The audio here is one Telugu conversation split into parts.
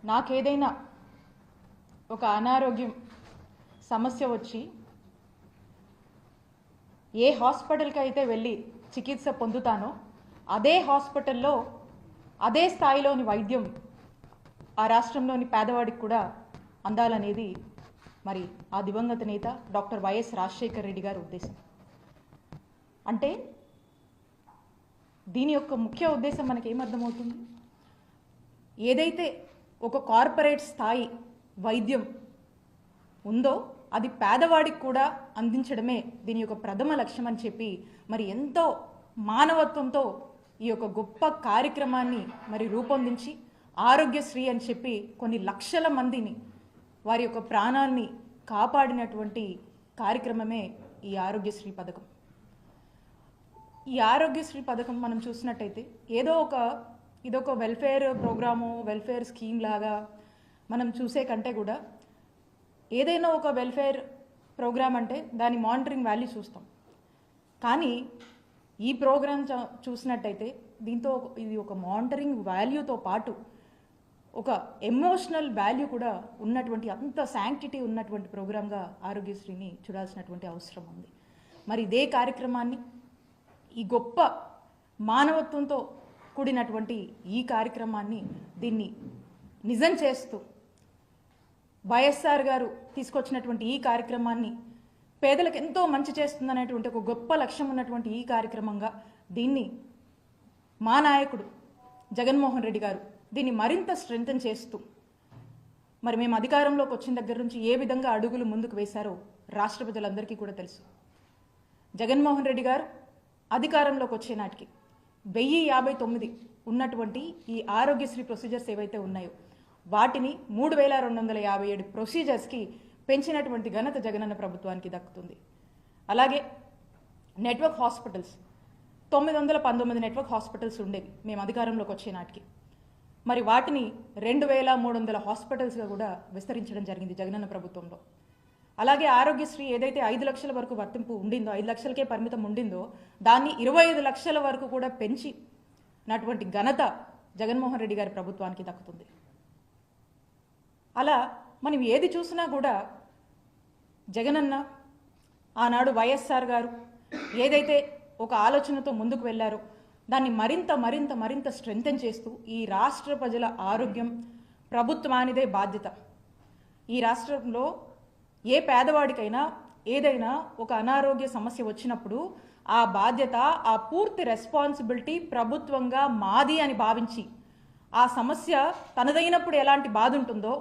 నాకేదైనా ఒక అనారోగ్యం సమస్య వచ్చి ఏ హాస్పిటల్కి అయితే వెళ్ళి చికిత్స పొందుతానో అదే హాస్పిటల్లో అదే స్థాయిలోని వైద్యం ఆ రాష్ట్రంలోని పేదవాడికి కూడా అందాలనేది మరి ఆ దివంగత నేత డాక్టర్ వైఎస్ రాజశేఖర రెడ్డి గారి ఉద్దేశం. అంటే దీని యొక్క ముఖ్య ఉద్దేశం మనకి ఏమర్థమవుతుంది? ఏదైతే ఒక కార్పొరేట్ స్థాయి వైద్యం ఉందో అది పేదవాడికి కూడా అందించడమే దీని యొక్క ప్రథమ లక్ష్యం అని చెప్పి మరి ఎంతో మానవత్వంతో ఈ యొక్క గొప్ప కార్యక్రమాన్ని మరి రూపొందించి ఆరోగ్యశ్రీ అని చెప్పి కొన్ని లక్షల మందిని వారి యొక్క ప్రాణాన్ని కాపాడినటువంటి కార్యక్రమమే ఈ ఆరోగ్యశ్రీ పథకం. ఈ ఆరోగ్యశ్రీ పథకం మనం చూసినట్టయితే ఇదొక వెల్ఫేర్ ప్రోగ్రాము, వెల్ఫేర్ స్కీమ్ లాగా మనం చూసే కంటే కూడా ఏదైనా ఒక వెల్ఫేర్ ప్రోగ్రామ్ అంటే దాని మానిటరింగ్ వాల్యూ చూస్తాం. కానీ ఈ ప్రోగ్రామ్ చూసినట్టయితే దీంతో ఇది ఒక మానిటరింగ్ వాల్యూతో పాటు ఒక ఎమోషనల్ వాల్యూ కూడా ఉన్నటువంటి అంత శాంక్టిటీ ఉన్నటువంటి ప్రోగ్రామ్గా ఆరోగ్యశ్రీని చూడాల్సినటువంటి అవసరం ఉంది. మరి ఇదే కార్యక్రమాన్ని ఈ గొప్ప మానవత్వంతో కూడినటువంటి ఈ కార్యక్రమాన్ని దీన్ని నిజం చేస్తూ వైఎస్ఆర్ గారు తీసుకొచ్చినటువంటి ఈ కార్యక్రమాన్ని పేదలకు ఎంతో మంచి చేస్తుందనేటువంటి ఒక గొప్ప లక్ష్యం ఉన్నటువంటి ఈ కార్యక్రమంగా దీన్ని మా నాయకుడు జగన్మోహన్ రెడ్డి గారు దీన్ని మరింత స్ట్రెంథెన్ చేస్తూ మరి మేము అధికారంలోకి వచ్చిన దగ్గర నుంచి ఏ విధంగా అడుగులు ముందుకు వేశారో రాష్ట్ర ప్రజలందరికీ కూడా తెలుసు. జగన్మోహన్ రెడ్డి గారు అధికారంలోకి వచ్చే నాటికి 1059 ఉన్నటువంటి ఈ ఆరోగ్యశ్రీ ప్రొసీజర్స్ ఏవైతే ఉన్నాయో వాటిని 3257 ప్రొసీజర్స్కి పెంచినటువంటి ఘనత జగనన్న ప్రభుత్వానికి దక్కుతుంది. అలాగే నెట్వర్క్ హాస్పిటల్స్ 919 నెట్వర్క్ హాస్పిటల్స్ ఉండేవి మేము అధికారంలోకి వచ్చే నాటికి. మరి వాటిని 2300 హాస్పిటల్స్గా కూడా విస్తరించడం జరిగింది జగనన్న ప్రభుత్వంలో. అలాగే ఆరోగ్యశ్రీ ఏదైతే 5 లక్షల వరకు వర్తింపు ఉండిందో, 5 లక్షలకే పరిమితం ఉండిందో దాన్ని 25 లక్షల వరకు కూడా పెంచినటువంటి ఘనత జగన్మోహన్ రెడ్డి గారి ప్రభుత్వానికి దక్కుతుంది. అలా మనం ఏది చూసినా కూడా జగనన్న ఆనాడు వైఎస్ఆర్ గారు ఏదైతే ఒక ఆలోచనతో ముందుకు వెళ్ళారో దాన్ని మరింత మరింత మరింత స్ట్రెంథెన్ చేస్తూ ఈ రాష్ట్ర ప్రజల ఆరోగ్యం ప్రభుత్వానిదే బాధ్యత. ఈ రాష్ట్రంలో ఏ పేదవాడికైనా ఏదైనా ఒక అనారోగ్య సమస్య వచ్చినప్పుడు ఆ బాధ్యత, ఆ పూర్తి రెస్పాన్సిబిలిటీ ప్రభుత్వంగా మాది అని భావించి ఆ సమస్య తనదైనప్పుడు ఎలాంటి బాధ ఉంటుందో,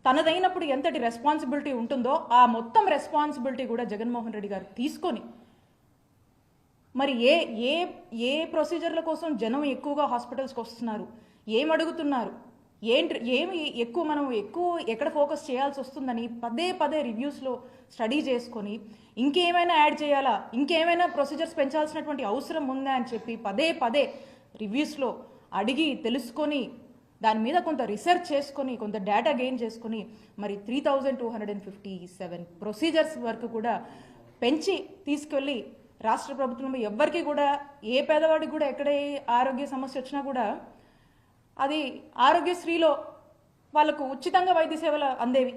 తనదైనప్పుడు ఎంతటి రెస్పాన్సిబిలిటీ ఉంటుందో ఆ మొత్తం రెస్పాన్సిబిలిటీ కూడా జగన్మోహన్ రెడ్డి గారు తీసుకొని మరి ఏ ప్రొసీజర్ల కోసం జనం ఎక్కువగా హాస్పిటల్స్కి వస్తున్నారు, ఏం అడుగుతున్నారు, ఏమి మనం ఎక్కడ ఫోకస్ చేయాల్సి వస్తుందని పదే పదే రివ్యూస్లో స్టడీ చేసుకొని ఇంకేమైనా యాడ్ చేయాలా, ఇంకేమైనా ప్రొసీజర్స్ పెంచాల్సినటువంటి అవసరం ఉందా అని చెప్పి పదే పదే రివ్యూస్లో అడిగి తెలుసుకొని దాని మీద కొంత రీసెర్చ్ చేసుకొని కొంత డేటా గెయిన్ చేసుకొని మరి 3257 ప్రొసీజర్స్ వరకు కూడా పెంచి తీసుకెళ్ళి రాష్ట్ర ప్రభుత్వంలో ఎవ్వరికి కూడా ఏ పేదవాడికి కూడా ఎక్కడ ఆరోగ్య సమస్య వచ్చినా కూడా అది ఆరోగ్యశ్రీలో వాళ్ళకు ఉచితంగా వైద్య సేవలు అందేవి.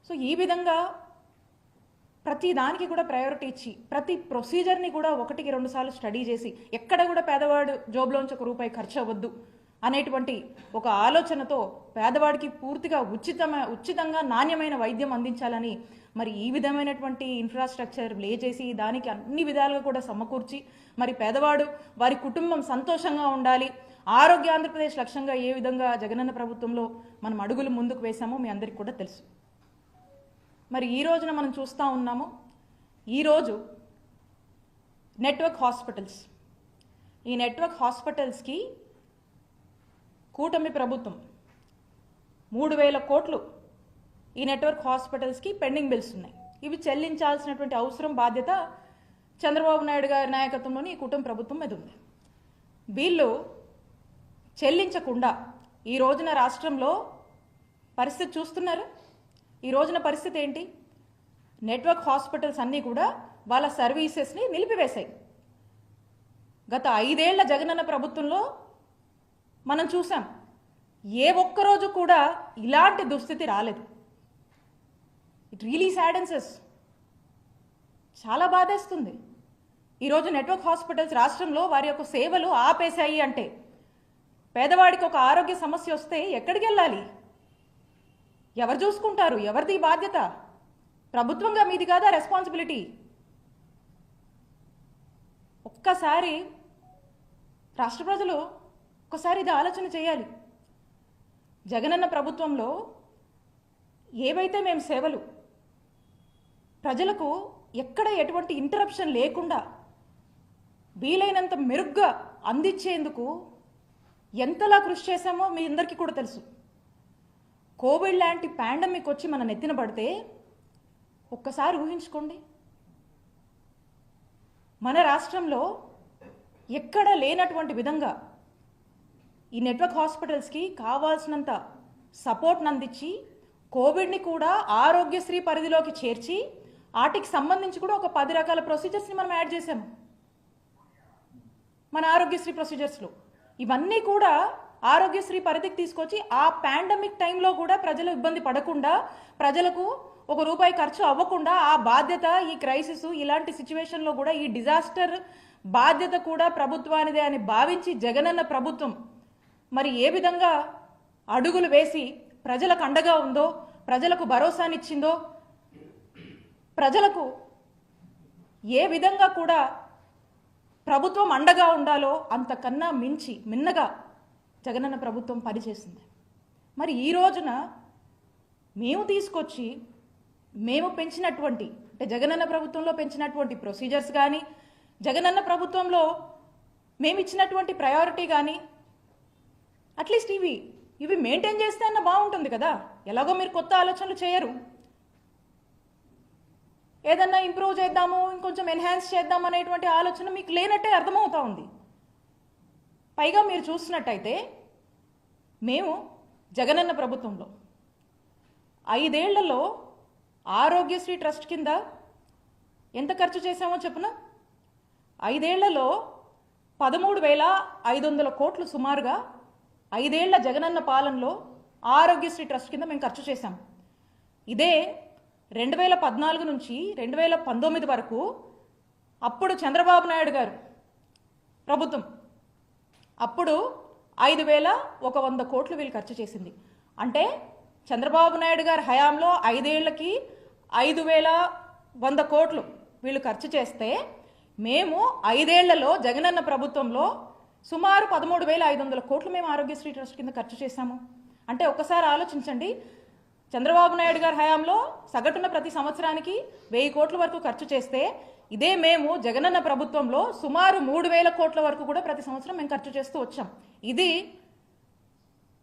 సో ఈ విధంగా ప్రతి దానికి కూడా ప్రయారిటీ ఇచ్చి ప్రతి ప్రొసీజర్ని కూడా 1-2 సార్లు స్టడీ చేసి ఎక్కడ కూడా పేదవాడు జోబులోంచి ₹1 ఖర్చు అవ్వద్దు అనేటువంటి ఒక ఆలోచనతో పేదవాడికి పూర్తిగా ఉచితంగా నాణ్యమైన వైద్యం అందించాలని మరి ఈ విధమైనటువంటి ఇన్ఫ్రాస్ట్రక్చర్ లే చేసి దానికి అన్ని విధాలుగా కూడా సమకూర్చి మరి పేదవాడు వారి కుటుంబం సంతోషంగా ఉండాలి, ఆరోగ్య ఆంధ్రప్రదేశ్ లక్ష్యంగా ఏ విధంగా జగనన్న ప్రభుత్వంలో మనం అడుగులు ముందుకు వేశామో మీ అందరికీ కూడా తెలుసు. మరి ఈ రోజున మనం చూస్తూ ఉన్నాము, ఈరోజు నెట్వర్క్ హాస్పిటల్స్, ఈ నెట్వర్క్ హాస్పిటల్స్కి కూటమి ప్రభుత్వం 3000 కోట్లు ఈ నెట్వర్క్ హాస్పిటల్స్కి పెండింగ్ బిల్స్ ఉన్నాయి. ఇవి చెల్లించాల్సినటువంటి అవసరం, బాధ్యత చంద్రబాబు నాయుడు గారి నాయకత్వంలోని ఈ కూటమి ప్రభుత్వం మీద ఉంది. వీళ్ళు చెల్లించకుండా ఈ రోజున రాష్ట్రంలో పరిస్థితి చూస్తున్నారు. ఈ రోజున పరిస్థితి ఏంటి? నెట్వర్క్ హాస్పిటల్స్ అన్నీ కూడా వాళ్ళ సర్వీసెస్ని నిలిపివేశాయి. గత 5 ఏళ్ల జగనన్న ప్రభుత్వంలో మనం చూసాం ఏ ఒక్కరోజు కూడా ఇలాంటి దుస్థితి రాలేదు. It really saddens. చాలా బాధేస్తుంది. ఈరోజు నెట్వర్క్ హాస్పిటల్స్ రాష్ట్రంలో వారి యొక్క సేవలు ఆపేశాయి అంటే పేదవాడికి ఒక ఆరోగ్య సమస్య వస్తే ఎక్కడికి వెళ్ళాలి? ఎవరు చూసుకుంటారు? ఎవరిది బాధ్యత? ప్రభుత్వంగా మీది కాదా రెస్పాన్సిబిలిటీ? ఒక్కసారి రాష్ట్ర ప్రజలు ఒక్కసారి ఇది ఆలోచన చేయాలి. జగనన్న ప్రభుత్వంలో ఏవైతే మేము సేవలు ప్రజలకు ఎక్కడ ఎటువంటి ఇంటరప్షన్ లేకుండా వీలైనంత మెరుగ్గా అందించేందుకు ఎంతలా కృషి చేశామో మీ అందరికీ కూడా తెలుసు. కోవిడ్ లాంటి పాండమిక్ వచ్చి మన నెత్తిన పడితే ఒక్కసారి ఊహించుకోండి. మన రాష్ట్రంలో ఎక్కడ లేనటువంటి విధంగా ఈ నెట్వర్క్ హాస్పిటల్స్కి కావాల్సినంత సపోర్ట్ని అందించి కోవిడ్ని కూడా ఆరోగ్యశ్రీ పరిధిలోకి చేర్చి వాటికి సంబంధించి కూడా ఒక 10 రకాల ప్రొసీజర్స్ని మనం యాడ్ చేసాము మన ఆరోగ్యశ్రీ ప్రొసీజర్స్లో. ఇవన్నీ కూడా ఆరోగ్యశ్రీ పరిధికి తీసుకొచ్చి ఆ పాండమిక్ టైంలో కూడా ప్రజలు ఇబ్బంది పడకుండా, ప్రజలకు ₹1 ఖర్చు అవ్వకుండా ఆ బాధ్యత ఈ క్రైసిస్ ఇలాంటి సిచ్యువేషన్లో కూడా ఈ డిజాస్టర్ బాధ్యత కూడా ప్రభుత్వానిదే అని భావించి జగనన్న ప్రభుత్వం మరి ఏ విధంగా అడుగులు వేసి ప్రజలకు అండగా ఉందో, ప్రజలకు భరోసానిచ్చిందో, ప్రజలకు ఏ విధంగా కూడా ప్రభుత్వం అండగా ఉండాలో అంతకన్నా మించి మిన్నగా జగనన్న ప్రభుత్వం పనిచేసింది. మరి ఈ రోజున మేము తీసుకొచ్చి మేము పెంచినటువంటి అంటే జగనన్న ప్రభుత్వంలో పెంచినటువంటి ప్రొసీజర్స్ కానీ, జగనన్న ప్రభుత్వంలో మేము ఇచ్చినటువంటి ప్రయారిటీ కానీ అట్లీస్ట్ ఇవి మెయింటైన్ చేస్తే అన్న బాగుంటుంది కదా. ఎలాగో మీరు కొత్త ఆలోచనలు చేయరు. ఏదన్నా ఇంప్రూవ్ చేద్దాము, ఇంకొంచెం ఎన్హాన్స్ చేద్దాం అనేటువంటి ఆలోచన మీకు లేనట్టే అర్థమవుతా ఉంది. పైగా మీరు చూసినట్టయితే మేము జగనన్న ప్రభుత్వంలో 5 ఏళ్లలో ఆరోగ్యశ్రీ ట్రస్ట్ కింద ఎంత ఖర్చు చేశామో చెప్పున. 5 ఏళ్లలో 13,500 కోట్లు సుమారుగా 5 ఏళ్ల జగనన్న పాలనలో ఆరోగ్యశ్రీ ట్రస్ట్ కింద మేము ఖర్చు చేశాం. ఇదే 2014 నుంచి 2019 వరకు అప్పుడు చంద్రబాబు నాయుడు గారు ప్రభుత్వం అప్పుడు 5,100 కోట్లు వీళ్ళు ఖర్చు చేసింది. అంటే చంద్రబాబు నాయుడు గారి హయాంలో 5 ఏళ్లకి 5,100 కోట్లు వీళ్ళు ఖర్చు చేస్తే మేము 5 ఏళ్లలో జగనన్న ప్రభుత్వంలో సుమారు 13,500 కోట్లు మేము ఆరోగ్యశ్రీ ట్రస్ట్ కింద ఖర్చు చేశాము. అంటే ఒక్కసారి ఆలోచించండి. చంద్రబాబు నాయుడు గారి హయాంలో సగటున ప్రతి సంవత్సరానికి 1000 కోట్ల వరకు ఖర్చు చేస్తే ఇదే మేము జగనన్న ప్రభుత్వంలో సుమారు 3,000 కోట్ల వరకు కూడా ప్రతి సంవత్సరం మేము ఖర్చు చేస్తూ వచ్చాం. ఇది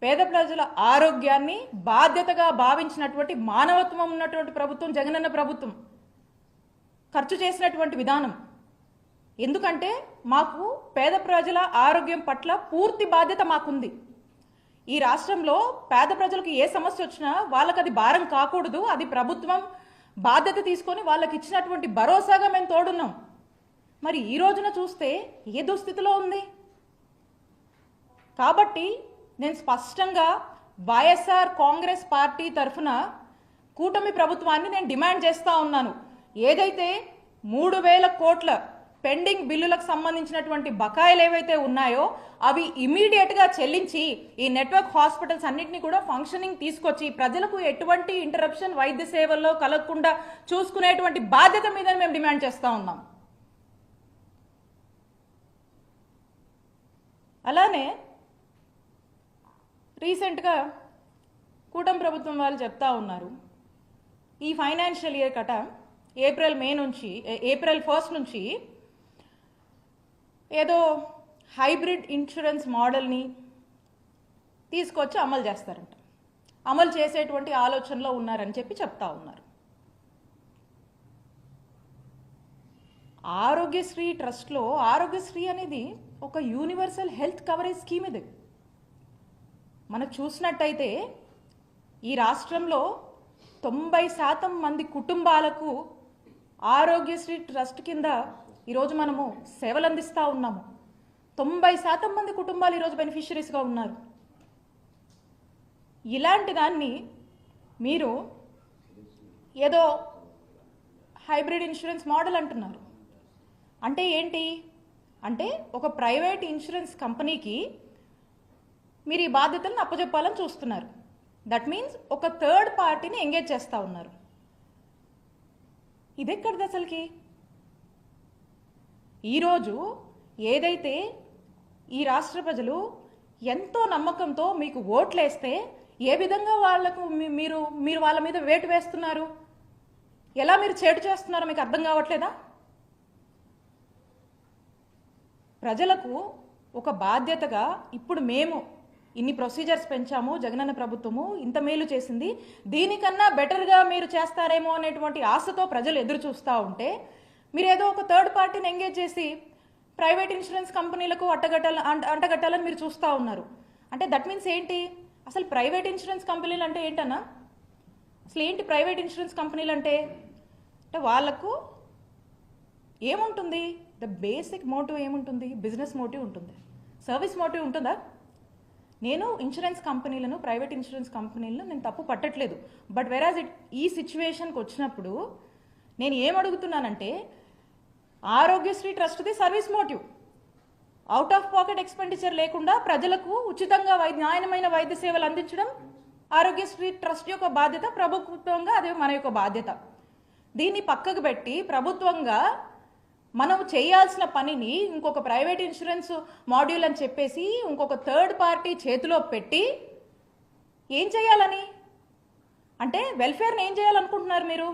పేద ప్రజల ఆరోగ్యాన్ని బాధ్యతగా భావించినటువంటి మానవత్వం ఉన్నటువంటి ప్రభుత్వం జగనన్న ప్రభుత్వం ఖర్చు చేసినటువంటి విధానం. ఎందుకంటే మాకు పేద ప్రజల ఆరోగ్యం పట్ల పూర్తి బాధ్యత మాకుంది. ఈ రాష్ట్రంలో పేద ప్రజలకు ఏ సమస్య వచ్చినా వాళ్ళకి అది భారం కాకూడదు. అది ప్రభుత్వం బాధ్యత తీసుకొని వాళ్ళకి ఇచ్చినటువంటి భరోసాగా మేము తోడున్నాం. మరి ఈ రోజున చూస్తే ఏ దుస్థితిలో ఉంది. కాబట్టి నేను స్పష్టంగా వైఎస్ఆర్ కాంగ్రెస్ పార్టీ తరఫున కూటమి ప్రభుత్వాన్ని నేను డిమాండ్ చేస్తా ఉన్నాను. ఏదైతే 3,000 కోట్ల పెండింగ్ బిల్లులకు సంబంధించినటువంటి బకాయిలు ఏవైతే ఉన్నాయో అవి ఇమీడియట్గా చెల్లించి ఈ నెట్వర్క్ హాస్పిటల్స్ అన్నింటినీ కూడా ఫంక్షనింగ్ తీసుకొచ్చి ప్రజలకు ఎటువంటి ఇంటరప్షన్ వైద్య సేవల్లో కలగకుండా చూసుకునేటువంటి బాధ్యత మీద మేము డిమాండ్ చేస్తూ ఉన్నాం. అలానే రీసెంట్గా కూటమి ప్రభుత్వం వాళ్ళు చెప్తా ఉన్నారు ఈ ఫైనాన్షియల్ ఇయర్ కట ఏప్రిల్ 1 నుంచి ఏదో హైబ్రిడ్ ఇన్సూరెన్స్ మోడల్ని తీసుకొచ్చి అమలు చేస్తారంట. అమలు చేసేటువంటి ఆలోచనలో ఉన్నారని చెప్పి చెప్తా ఉన్నారు. ఆరోగ్యశ్రీ ట్రస్ట్లో ఆరోగ్యశ్రీ అనేది ఒక యూనివర్సల్ హెల్త్ కవరేజ్ స్కీమ్. ఇది మనకు చూసినట్టయితే ఈ రాష్ట్రంలో 90% మంది కుటుంబాలకు ఆరోగ్యశ్రీ ట్రస్ట్ కింద ఈరోజు మనము సేవలు అందిస్తూ ఉన్నాము. 90% మంది కుటుంబాలు ఈరోజు బెనిఫిషరీస్గా ఉన్నారు. ఇలాంటి దాన్ని మీరు ఏదో హైబ్రిడ్ ఇన్సూరెన్స్ మోడల్ అంటున్నారు. అంటే ఏంటి అంటే ఒక ప్రైవేట్ ఇన్సూరెన్స్ కంపెనీకి మీరు ఈ బాధ్యతలను అప్పచెప్పాలని చూస్తున్నారు. దట్ మీన్స్ ఒక థర్డ్ పార్టీని ఎంగేజ్ చేస్తూ ఉన్నారు. ఇదెక్కడిది అసలుకి? ఈరోజు ఏదైతే ఈ రాష్ట్ర ప్రజలు ఎంతో నమ్మకంతో మీకు ఓట్లేస్తే ఏ విధంగా వాళ్లకు మీరు వాళ్ళ మీద వేటు వేస్తున్నారు, ఎలా మీరు చేటు చేస్తున్నారో మీకు అర్థం కావట్లేదా? ప్రజలకు ఒక బాధ్యతగా ఇప్పుడు మేము ఇన్ని ప్రొసీజర్స్ పెంచాము, జగనన్న ప్రభుత్వము ఇంత మేలు చేసింది, దీనికన్నా బెటర్గా మీరు చేస్తారేమో అనేటువంటి ఆశతో ప్రజలు ఎదురు చూస్తూ ఉంటే మీరు ఏదో ఒక థర్డ్ పార్టీని ఎంగేజ్ చేసి ప్రైవేట్ ఇన్సూరెన్స్ కంపెనీలకు అంటగట్టాలని మీరు చూస్తూ ఉన్నారు. అంటే దట్ మీన్స్ ఏంటి? అసలు ప్రైవేట్ ఇన్సూరెన్స్ కంపెనీలు అంటే ఏంటన్నా? అసలు ఏంటి ప్రైవేట్ ఇన్సూరెన్స్ కంపెనీలు అంటే? వాళ్ళకు ఏముంటుంది? ద బేసిక్ మోటివ్ ఏముంటుంది? బిజినెస్ మోటివ్ ఉంటుంది, సర్వీస్ మోటివ్ ఉంటుందా? నేను ఇన్సూరెన్స్ కంపెనీలను, ప్రైవేట్ ఇన్సూరెన్స్ కంపెనీలను నేను తప్పు పట్టట్లేదు. బట్ వెరాజ్ ఈ సిచ్యువేషన్కి వచ్చినప్పుడు నేను ఏమడుగుతున్నానంటే, ఆరోగ్యశ్రీ ట్రస్ట్ది service motive, out of pocket expenditure లేకుండా ప్రజలకు ఉచితంగా నాణ్యమైన వైద్య సేవలు అందించడం ఆరోగ్యశ్రీ ట్రస్ట్ యొక్క బాధ్యత, ప్రభుత్వంగా అదే మన యొక్క బాధ్యత. దీన్ని పక్కకు పెట్టి ప్రభుత్వంగా మనం చేయాల్సిన పనిని ఇంకొక ప్రైవేట్ ఇన్సూరెన్స్ మాడ్యూల్ అని చెప్పేసి ఇంకొక థర్డ్ పార్టీ చేతిలో పెట్టి ఏం చేయాలని? అంటే వెల్ఫేర్ని ఏం చేయాలనుకుంటున్నారు మీరు?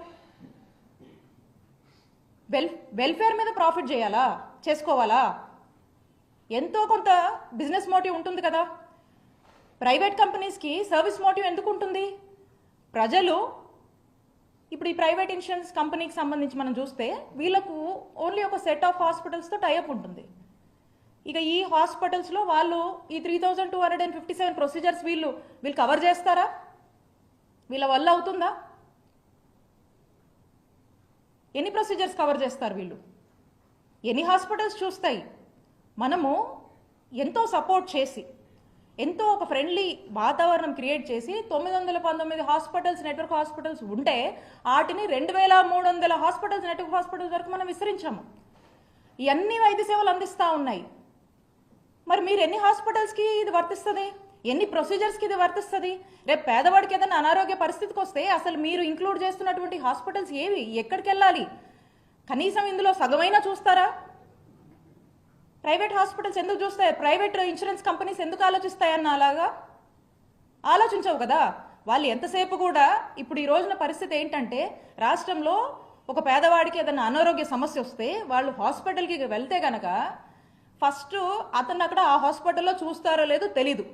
వెల్ఫేర్ మీద ప్రాఫిట్ చేయాలా, చేసుకోవాలా? ఎంతో కొంత బిజినెస్ మోటివ్ ఉంటుంది కదా. ప్రైవేట్ కంపెనీస్కి సర్వీస్ మోటివ్ ఎందుకు ఉంటుంది? ప్రజలు ఇప్పుడు ఈ ప్రైవేట్ ఇన్సూరెన్స్ కంపెనీకి సంబంధించి మనం చూస్తే వీళ్ళకు ఓన్లీ ఒక సెట్ ఆఫ్ హాస్పిటల్స్తో టైఅప్ ఉంటుంది. ఇక ఈ హాస్పిటల్స్లో వాళ్ళు ఈ 3257 ప్రొసీజర్స్ వీళ్ళు కవర్ చేస్తారా? వీళ్ళ వల్ల అవుతుందా? ఎన్ని ప్రొసీజర్స్ కవర్ చేస్తారు వీళ్ళు? ఎన్ని హాస్పిటల్స్ చూస్తాయి? మనము ఎంతో సపోర్ట్ చేసి ఎంతో ఒక ఫ్రెండ్లీ వాతావరణం క్రియేట్ చేసి 919 హాస్పిటల్స్, నెట్వర్క్ హాస్పిటల్స్ ఉంటే వాటిని 2300 హాస్పిటల్స్, నెట్వర్క్ హాస్పిటల్స్ వరకు మనం విస్తరించాము. ఇవన్నీ వైద్య సేవలు అందిస్తూ ఉన్నాయి. మరి మీరు ఎన్ని హాస్పిటల్స్కి ఇది వర్తిస్తుంది? ఎన్ని ప్రొసీజర్స్కి ఇది వర్తిస్తుంది? రేపు పేదవాడికి ఏదైనా అనారోగ్య పరిస్థితికి వస్తే అసలు మీరు ఇంక్లూడ్ చేస్తున్నటువంటి హాస్పిటల్స్ ఏవి, ఎక్కడికి వెళ్ళాలి? కనీసం ఇందులో సగమైనా చూస్తారా? ప్రైవేట్ హాస్పిటల్స్ ఎందుకు చూస్తాయి? ప్రైవేట్ ఇన్సూరెన్స్ కంపెనీస్ ఎందుకు ఆలోచిస్తాయన్న అలాగా ఆలోచించవు కదా. వాళ్ళు ఎంతసేపు కూడా ఇప్పుడు ఈ రోజున పరిస్థితి ఏంటంటే, రాష్ట్రంలో ఒక పేదవాడికి ఏదైనా అనారోగ్య సమస్య వస్తే వాళ్ళు హాస్పిటల్కి వెళ్తే గనక ఫస్ట్ అతను అక్కడ ఆ హాస్పిటల్లో చూస్తారో లేదో తెలీదు.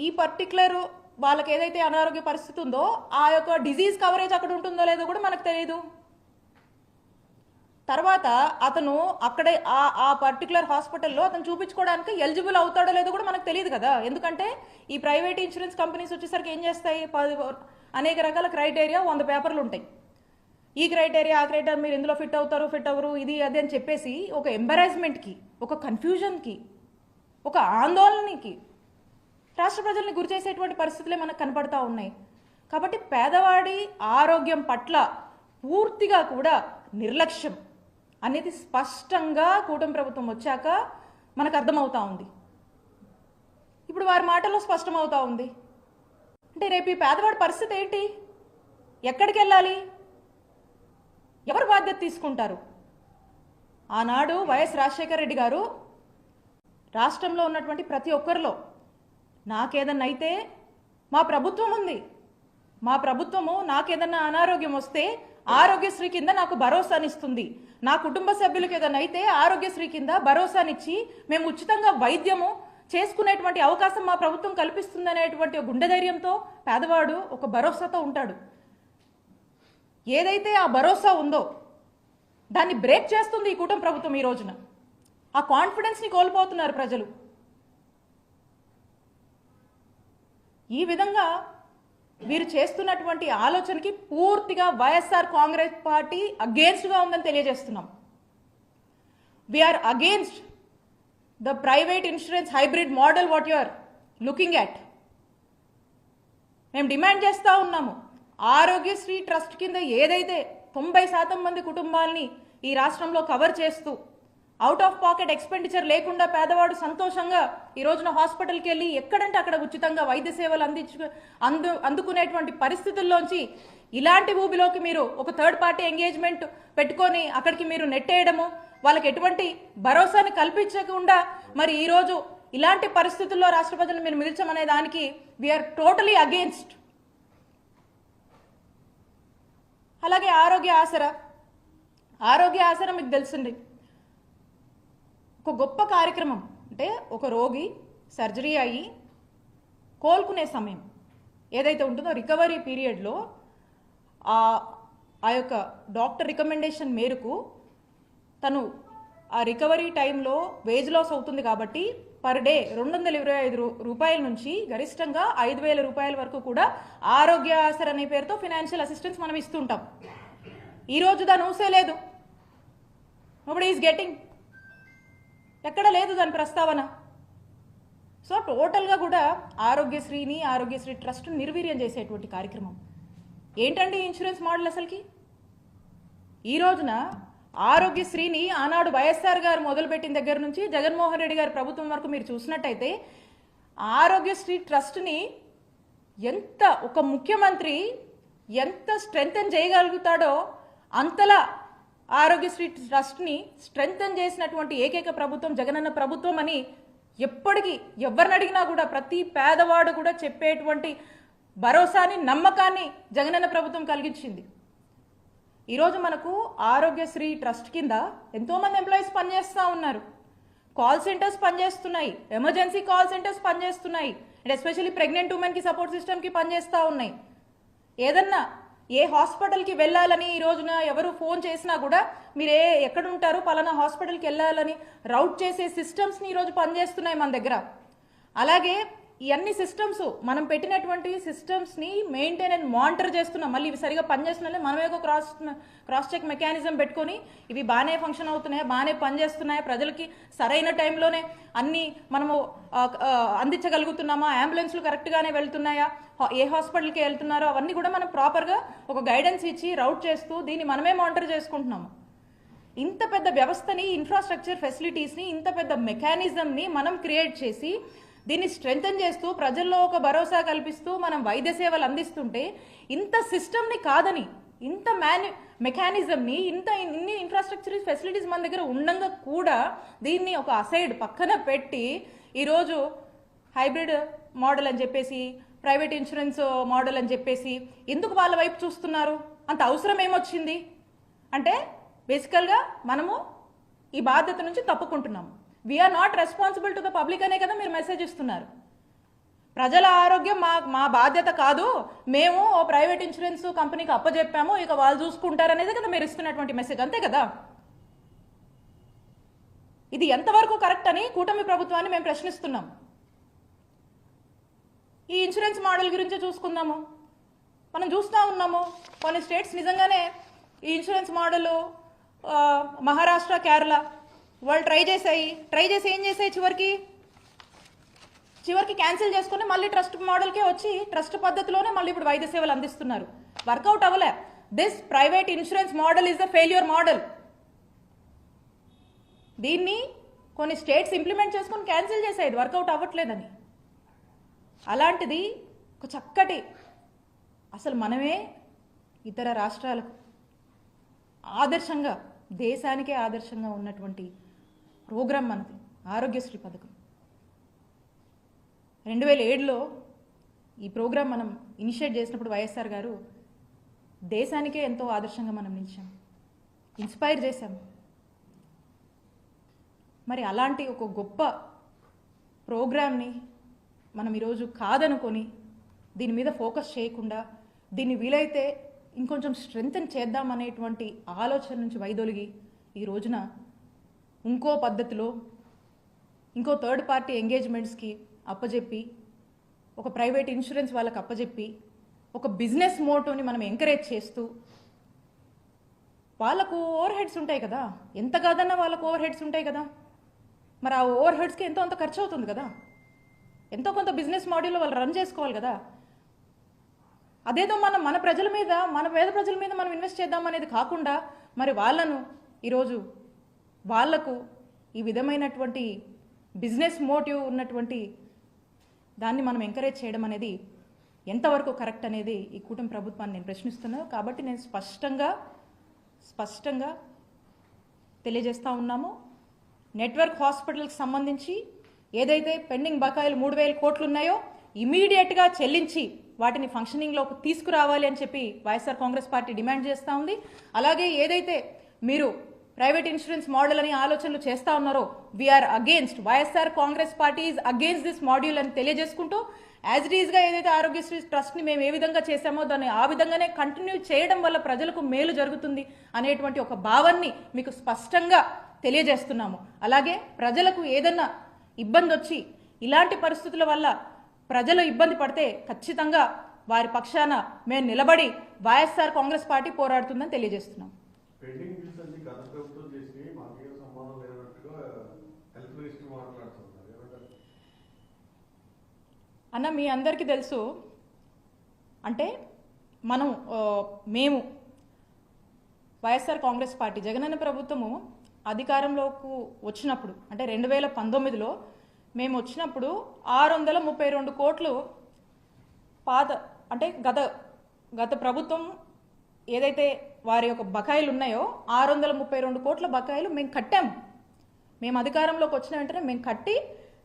ఈ పర్టికులర్ వాళ్ళకి ఏదైతే అనారోగ్య పరిస్థితి ఉందో ఆ యొక్క డిజీజ్ కవరేజ్ అక్కడ ఉంటుందో లేదో కూడా మనకు తెలియదు. తర్వాత అతను అక్కడే ఆ పర్టికులర్ హాస్పిటల్లో అతను చూపించుకోవడానికి ఎలిజిబుల్ అవుతాడో లేదో కూడా మనకు తెలియదు కదా. ఎందుకంటే ఈ ప్రైవేట్ ఇన్సూరెన్స్ కంపెనీస్ వచ్చేసరికి ఏం చేస్తాయి? అనేక రకాల క్రైటీరియా, 100 పేపర్లు ఉంటాయి. ఈ క్రైటీరియా, ఆ క్రైటీరియా, మీరు ఇందులో ఫిట్ అవుతారు, ఫిట్ అవ్వరు, ఇది అది అని చెప్పేసి ఒక ఎంబరాస్మెంట్కి, ఒక కన్ఫ్యూజన్కి, ఒక ఆందోళనకి రాష్ట్ర ప్రజల్ని గురి చేసేటువంటి పరిస్థితులే మనకు కనపడతా ఉన్నాయి. కాబట్టి పేదవాడి ఆరోగ్యం పట్ల పూర్తిగా కూడా నిర్లక్ష్యం అనేది స్పష్టంగా కూటమి ప్రభుత్వం వచ్చాక మనకు అర్థమవుతా ఉంది. ఇప్పుడు వారి మాటల్లో స్పష్టమవుతా ఉంది. అంటే రేపు ఈ పేదవాడి పరిస్థితి ఏంటి? ఎక్కడికి వెళ్ళాలి? ఎవరు బాధ్యత తీసుకుంటారు? ఆనాడు వైఎస్ రాజశేఖర రెడ్డి గారు రాష్ట్రంలో ఉన్నటువంటి ప్రతి ఒక్కరిలో నాకేదన్నా అయితే మా ప్రభుత్వం ఉంది, మా ప్రభుత్వము నాకేదన్నా అనారోగ్యం వస్తే ఆరోగ్యశ్రీ కింద నాకు భరోసానిస్తుంది, నా కుటుంబ సభ్యులకు ఏదైనా అయితే ఆరోగ్యశ్రీ కింద భరోసానిచ్చి మేము ఉచితంగా వైద్యము చేసుకునేటువంటి అవకాశం మా ప్రభుత్వం కల్పిస్తుందనేటువంటి గుండె ధైర్యంతో పేదవాడు ఒక భరోసాతో ఉంటాడు. ఏదైతే ఆ భరోసా ఉందో దాన్ని బ్రేక్ చేస్తుంది ఈ కూటమి ప్రభుత్వం. ఈ రోజున ఆ కాన్ఫిడెన్స్ని కోల్పోతున్నారు ప్రజలు. ఈ విధంగా వీరు చేస్తున్నటువంటి ఆలోచనకి పూర్తిగా వైఎస్ఆర్ కాంగ్రెస్ పార్టీ అగేన్స్ట్గా ఉందని తెలియజేస్తున్నాం. We are against the private insurance hybrid model what you are looking at. మేము డిమాండ్ చేస్తూ ఉన్నాము, ఆరోగ్యశ్రీ ట్రస్ట్ కింద ఏదైతే 90% మంది కుటుంబాలని ఈ రాష్ట్రంలో కవర్ చేస్తూ అవుట్ ఆఫ్ పాకెట్ ఎక్స్పెండిచర్ లేకుండా పేదవాడు సంతోషంగా ఈ రోజున హాస్పిటల్కి వెళ్ళి ఎక్కడంటే అక్కడ ఉచితంగా వైద్య సేవలు అందుకునేటువంటి పరిస్థితుల్లోంచి ఇలాంటి ఊబిలోకి మీరు ఒక థర్డ్ పార్టీ ఎంగేజ్మెంట్ పెట్టుకొని అక్కడికి మీరు నెట్టేయడము, వాళ్ళకి ఎటువంటి భరోసాని కల్పించకుండా మరి ఈరోజు ఇలాంటి పరిస్థితుల్లో రాష్ట్ర ప్రజలను మీరు మిగిల్చమనే దానికి వీఆర్ టోటలీ అగేన్స్ట్. అలాగే ఆరోగ్య ఆసరా మీకు తెలిసింది ఒక గొప్ప కార్యక్రమం. అంటే ఒక రోగి సర్జరీ అయ్యి కోలుకునే సమయం ఏదైతే ఉంటుందో రికవరీ పీరియడ్లో ఆ యొక్క డాక్టర్ రికమెండేషన్ మేరకు తను ఆ రికవరీ టైంలో వేజ్ లాస్ అవుతుంది కాబట్టి పర్ డే 225 రూపాయల నుంచి గరిష్టంగా 5,000 రూపాయల వరకు కూడా ఆరోగ్య ఆసరా అనే పేరుతో ఫినాన్షియల్ అసిస్టెన్స్ మనం ఇస్తుంటాం. ఈరోజు దాని ఊసే లేదు. నోబడీ ఈజ్ గెటింగ్, ఎక్కడ లేదు దాని ప్రస్తావన. సో టోటల్గా కూడా ఆరోగ్యశ్రీ ట్రస్ట్ నిర్వీర్యం చేసేటువంటి కార్యక్రమం ఏంటండి ఇన్సూరెన్స్ మోడల్ అసలుకి? ఈ రోజున ఆరోగ్యశ్రీని ఆనాడు వైఎస్ఆర్ గారు మొదలుపెట్టిన దగ్గర నుంచి జగన్మోహన్ రెడ్డి గారి ప్రభుత్వం వరకు మీరు చూసినట్టయితే ఆరోగ్యశ్రీ ట్రస్ట్ని ఎంత ఒక ముఖ్యమంత్రి ఎంత స్ట్రెంగ్తన్ చేయగలుగుతాడో అంతలా ఆరోగ్యశ్రీ ట్రస్ట్ని స్ట్రెంగ్తన్ చేసినటువంటి ఏకైక ప్రభుత్వం జగనన్న ప్రభుత్వం అని ఎప్పటికీ ఎవరిని అడిగినా కూడా ప్రతి పేదవాడు కూడా చెప్పేటువంటి భరోసాని నమ్మకాన్ని జగనన్న ప్రభుత్వం కలిగించింది. ఈరోజు మనకు ఆరోగ్యశ్రీ ట్రస్ట్ కింద ఎంతోమంది ఎంప్లాయీస్ పనిచేస్తూ ఉన్నారు. కాల్ సెంటర్స్ పనిచేస్తున్నాయి, ఎమర్జెన్సీ కాల్ సెంటర్స్ పనిచేస్తున్నాయి, అండ్ ఎస్పెషల్లీ ప్రెగ్నెంట్ ఉమెన్కి సపోర్ట్ సిస్టమ్కి పనిచేస్తూ ఉన్నాయి. ఏదన్నా ఏ హాస్పిటల్కి వెళ్ళాలని ఈ రోజున ఎవరు ఫోన్ చేసినా కూడా మీరు ఎక్కడ ఉంటారు పలానా హాస్పిటల్కి వెళ్ళాలని రౌట్ చేసే సిస్టమ్స్ని ఈరోజు పనిచేస్తున్నాయి మన దగ్గర. అలాగే ఈ అన్ని సిస్టమ్స్ మనం పెట్టినటువంటి సిస్టమ్స్ని మెయింటైన్ అండ్ మానిటర్ చేస్తున్నాం. మళ్ళీ ఇవి సరిగా పనిచేస్తున్నాయి మనమే ఒక క్రాస్ చెక్ మెకానిజం పెట్టుకొని ఇవి బాగానే ఫంక్షన్ అవుతున్నాయా, బాగానే పనిచేస్తున్నాయా, ప్రజలకి సరైన టైంలోనే అన్ని మనము అందించగలుగుతున్నామా, అంబులెన్స్లు కరెక్ట్గానే వెళ్తున్నాయా, ఏ హాస్పిటల్కి వెళ్తున్నారో అవన్నీ కూడా మనం ప్రాపర్గా ఒక గైడెన్స్ ఇచ్చి రౌట్ చేస్తూ దీన్ని మనమే మానిటర్ చేసుకుంటున్నాము. ఇంత పెద్ద వ్యవస్థని, ఇన్ఫ్రాస్ట్రక్చర్ ఫెసిలిటీస్ని, ఇంత పెద్ద మెకానిజంని మనం క్రియేట్ చేసి దీన్ని స్ట్రెంగ్తన్ చేస్తూ ప్రజల్లో ఒక భరోసా కల్పిస్తూ మనం వైద్య సేవలు అందిస్తుంటే ఇంత సిస్టమ్ని కాదని, ఇంత మెకానిజంని, ఇన్ని ఇన్ఫ్రాస్ట్రక్చర్ ఫెసిలిటీస్ మన దగ్గర ఉండగా కూడా దీన్ని ఒక అసైడ్ పక్కన పెట్టి ఈరోజు హైబ్రిడ్ మోడల్ అని చెప్పేసి, ప్రైవేట్ ఇన్సూరెన్స్ మోడల్ అని చెప్పేసి ఎందుకు వాళ్ళ వైపు చూస్తున్నారు? అంత అవసరం ఏమొచ్చింది అంటే బేసికల్గా మనము ఈ బాధ్యత నుంచి తప్పుకుంటున్నాము. We are not responsible to the public అనే కదా మీరు మెసేజ్ ఇస్తున్నారు. ప్రజల ఆరోగ్యం మా బాధ్యత కాదు, మేము ఓ ప్రైవేట్ ఇన్సూరెన్స్ కంపెనీకి అప్పచెప్పాము, ఇక వాళ్ళు చూసుకుంటారనేది కదా మీరు ఇస్తున్నటువంటి మెసేజ్, అంతే కదా? ఇది ఎంతవరకు కరెక్ట్ అని కూటమి ప్రభుత్వాన్ని మేము ప్రశ్నిస్తున్నాం. ఈ ఇన్సూరెన్స్ మోడల్ గురించి చూసుకుందాము. మనం చూస్తూ ఉన్నాము కొన్ని స్టేట్స్ నిజంగానే ఈ ఇన్సూరెన్స్ మోడల్ మహారాష్ట్ర, కేరళ వాళ్ళు ట్రై చేసి ఏం చేసాయి, చివరికి క్యాన్సిల్ చేసుకుని మళ్ళీ ట్రస్ట్ మోడల్కే వచ్చి ట్రస్ట్ పద్ధతిలోనే మళ్ళీ ఇప్పుడు వైద్య సేవలు అందిస్తున్నారు. వర్కౌట్ అవ్వలే. This private insurance model is the failure model. దీన్ని కొన్ని స్టేట్స్ ఇంప్లిమెంట్ చేసుకుని క్యాన్సిల్ చేసాయి, ఇది వర్కౌట్ అవ్వట్లేదని. అలాంటిది ఒక చక్కటి, అసలు మనమే ఇతర రాష్ట్రాలకు ఆదర్శంగా, దేశానికే ఆదర్శంగా ఉన్నటువంటి ప్రోగ్రాం మనది ఆరోగ్యశ్రీ పథకం. 2007లో ఈ ప్రోగ్రాం మనం ఇనిషియేట్ చేసినప్పుడు వైఎస్ఆర్ గారు దేశానికే ఎంతో ఆదర్శంగా మనం నిలిచాం, ఇన్స్పైర్ చేశాం. మరి అలాంటి ఒక గొప్ప ప్రోగ్రామ్ని మనం ఈరోజు కాదనుకొని దీని మీద ఫోకస్ చేయకుండా దీన్ని వీలైతే ఇంకొంచెం స్ట్రెంగ్తన్ చేద్దామనేటువంటి ఆలోచన నుంచి వైదొలిగి ఈ రోజున ఇంకో పద్ధతిలో ఇంకో థర్డ్ పార్టీ ఎంగేజ్మెంట్స్కి అప్పజెప్పి, ఒక ప్రైవేట్ ఇన్సూరెన్స్ వాళ్ళకి అప్పజెప్పి, ఒక బిజినెస్ మోటోని మనం ఎంకరేజ్ చేస్తూ, వాళ్ళకు ఓవర్ హెడ్స్ ఉంటాయి కదా, ఎంత కాదన్నా వాళ్ళకు ఓవర్ హెడ్స్ ఉంటాయి కదా, మరి ఆ ఓవర్ హెడ్స్కి ఎంతో అంత ఖర్చు అవుతుంది కదా, ఎంతో కొంత బిజినెస్ మోడల్లో వాళ్ళు రన్ చేసుకోవాలి కదా. అదేదో మన ప్రజల మీద, మన పేద ప్రజల మీద మనం ఇన్వెస్ట్ చేద్దాం అనేది కాకుండా మరి వాళ్ళను ఈరోజు వాళ్లకు ఈ విధమైనటువంటి బిజినెస్ మోటివ్ ఉన్నటువంటి దాన్ని మనం ఎంకరేజ్ చేయడం అనేది ఎంతవరకు కరెక్ట్ అనేది ఈ కూటమి ప్రభుత్వాన్ని నేను ప్రశ్నిస్తున్నాను. కాబట్టి నేను స్పష్టంగా తెలియజేస్తూ ఉన్నాము. నెట్వర్క్ హాస్పిటల్కి సంబంధించి ఏదైతే పెండింగ్ బకాయిలు 3,000 కోట్లు ఉన్నాయో ఇమీడియట్గా చెల్లించి వాటిని ఫంక్షనింగ్లోకి తీసుకురావాలి అని చెప్పి వైఎస్ఆర్ కాంగ్రెస్ పార్టీ డిమాండ్ చేస్తూ ఉంది. అలాగే ఏదైతే మీరు ప్రైవేట్ ఇన్సూరెన్స్ మోడల్ అని ఆలోచనలు చేస్తూ ఉన్నారో we are against, YSR Congress Party is against this module అని తెలియజేసుకుంటూ యాజ్ ఇట్ ఈస్గా ఏదైతే ఆరోగ్యశ్రీ ట్రస్ట్ని మేము ఏ విధంగా చేశామో దాన్ని ఆ విధంగానే కంటిన్యూ చేయడం వల్ల ప్రజలకు మేలు జరుగుతుంది అనేటువంటి ఒక భావాన్ని మీకు స్పష్టంగా తెలియజేస్తున్నాము. అలాగే ప్రజలకు ఏదన్నా ఇబ్బంది వచ్చి ఇలాంటి పరిస్థితుల వల్ల ప్రజలు ఇబ్బంది పడితే ఖచ్చితంగా వారి పక్షాన మేము నిలబడి వైఎస్ఆర్ కాంగ్రెస్ పార్టీ పోరాడుతుందని తెలియజేస్తున్నాం. అన్న మీ అందరికీ తెలుసు, అంటే మేము వైఎస్ఆర్ కాంగ్రెస్ పార్టీ జగనన్న ప్రభుత్వము అధికారంలోకి వచ్చినప్పుడు అంటే 2019లో మేము వచ్చినప్పుడు 632 కోట్లు అంటే గత ప్రభుత్వం ఏదైతే వారి యొక్క బకాయిలు ఉన్నాయో 632 కోట్ల బకాయిలు మేము కట్టాము. మేము అధికారంలోకి వచ్చిన వెంటనే మేము కట్టి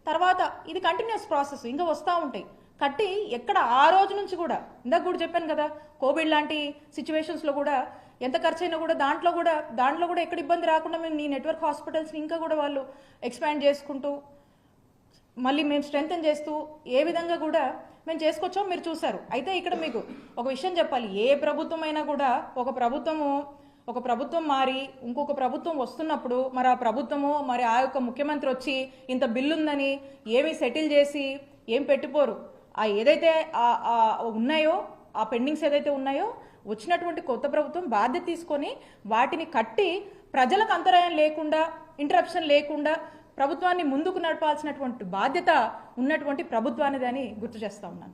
తర్వాత ఇది కంటిన్యూస్ ప్రాసెస్ ఇంకా వస్తూ ఉంటాయి. కట్టి ఎక్కడ ఆ రోజు నుంచి కూడా ఇందాక కూడా చెప్పాను కదా, కోవిడ్ లాంటి సిచ్యువేషన్స్లో కూడా ఎంత ఖర్చు అయినా కూడా దాంట్లో కూడా ఎక్కడ ఇబ్బంది రాకుండా మేము ఈ నెట్వర్క్ హాస్పిటల్స్ని ఇంకా కూడా వాళ్ళు ఎక్స్పాండ్ చేసుకుంటూ మళ్ళీ మేము స్ట్రెంగ్తన్ చేస్తూ ఏ విధంగా కూడా మేము చేసుకొచ్చామో మీరు చూసారు. అయితే ఇక్కడ మీకు ఒక విషయం చెప్పాలి, ఏ ప్రభుత్వం అయినా కూడా ఒక ప్రభుత్వం మారి ఇంకొక ప్రభుత్వం వస్తున్నప్పుడు మరి ఆ ప్రభుత్వము మరి ఆ యొక్క ముఖ్యమంత్రి వచ్చి ఇంత బిల్లు ఉందని ఏమి సెటిల్ చేసి ఏం పెట్టిపోరు. ఆ ఏదైతే ఉన్నాయో ఆ పెండింగ్స్ ఏదైతే ఉన్నాయో వచ్చినటువంటి కొత్త ప్రభుత్వం బాధ్యత తీసుకొని వాటిని కట్టి ప్రజలకు అంతరాయం లేకుండా ఇంటరప్షన్ లేకుండా ప్రభుత్వాన్ని ముందుకు నడపాల్సినటువంటి బాధ్యత ఉన్నటువంటి ప్రభుత్వానిదని గుర్తు చేస్తా ఉన్నాను.